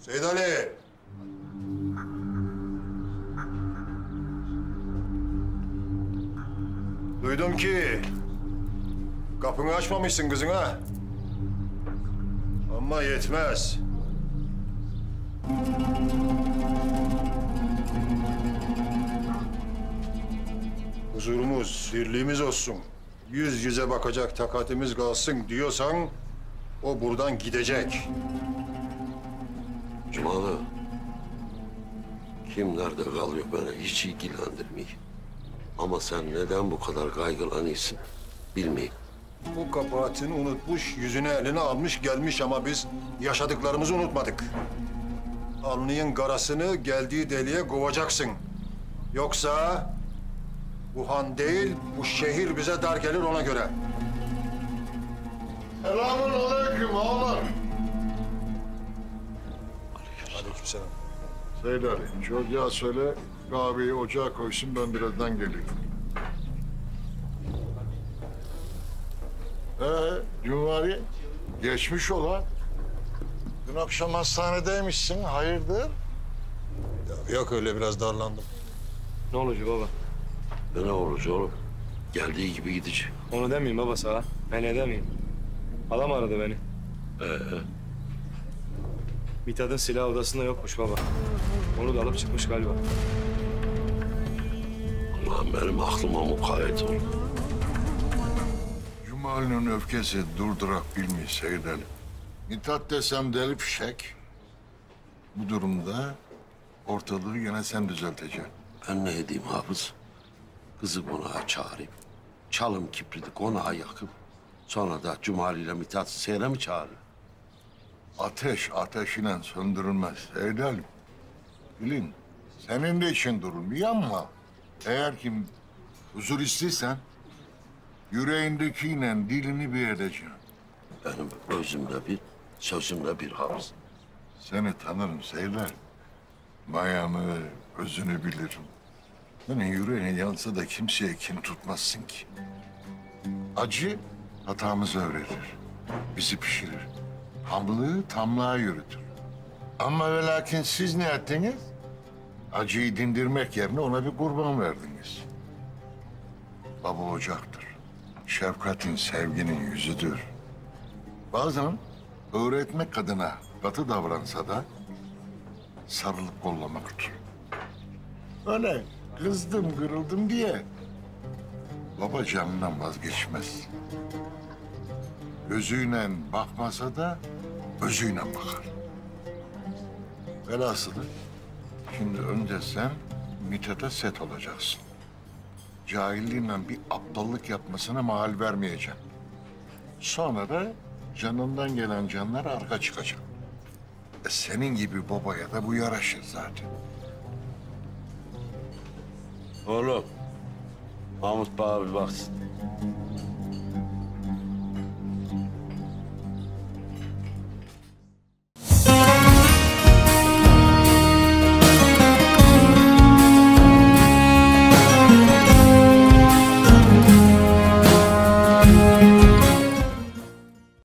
Seyit Ali. Duydum ki kapını açmamışsın kızına. Ama yetmez. Huzurumuz, birliğimiz olsun. Yüz yüze bakacak takatimiz kalsın diyorsan o buradan gidecek. Cumalı, kim nerede kalıyor beni hiç ilgilendirmiyor. Ama sen neden bu kadar kaygılanıyorsun bilmeyeyim. Bu kabahatini unutmuş, yüzüne elini almış gelmiş ama biz yaşadıklarımızı unutmadık. Alnının karasını geldiği deliğe kovacaksın. Yoksa bu han değil, bu şehir bize dar gelir ona göre. Selamun aleyküm ağalar. Aleykümselam. Seyit Ali, çocuğa söyle kahveyi ocağa koysun, ben birazdan geleyim. Cumhuriyet, geçmiş ola. Dün akşam hastanedeymişsin, hayırdır? Ya yok öyle biraz darlandım. Ne olacak baba? Ne olacak oğlum? Geldiği gibi gidecek. Onu demeyeyim baba sana. Ben ne demeyeyim? Adam aradı beni. Mithat'ın silah odasında yokmuş baba. Onu da alıp çıkmış galiba. Allah'ım benim aklıma mukayyet ol. Cumali'nin öfkesi durdurak bilmiyor Seyit Ali. Mithat desem deli fişek. Bu durumda ortalığı yine sen düzelteceksin. Ben ne edeyim Hafız? Kızı konağa çağırayım. Çalım kipriti konağa yakıp sonra da Cumali ile Mithat'ı seyre mi çağırayım? Ateş ateşiyle söndürülmez Seyit Ali. Bilin, senin de için durulmuyor ama eğer ki huzur istiyorsan yüreğindekiyle dilini bir edeceksin. Benim özümde bir, sözümde bir Hafız. Seni tanırım Seyler. Mayanı, özünü bilirim. Senin yüreğin yansa da kimseye kin tutmazsın ki. Acı hatamızı öğretir, bizi pişirir. Hamlığı tamlığa yürütür. Ama ve lakin siz ne ettiniz? Acıyı dindirmek yerine ona bir kurban verdiniz. Baba ocaktır. Şefkatin, sevginin yüzüdür. Bazen öğretmek adına katı davransa da sarılıp kollamaktır. Öyle kızdım, kırıldım diye baba canından vazgeçmez. Gözüyle bakmasa da özüyle bakar. Velhasılı şimdi önce sen Mithat'a set olacaksın. Cahilliğiyle bir aptallık yapmasına mahal vermeyeceksin. Sonra da canından gelen canlar arka çıkacak. Senin gibi babaya da bu yaraşır zaten. Oğlum, Mahmut bana bir baksın.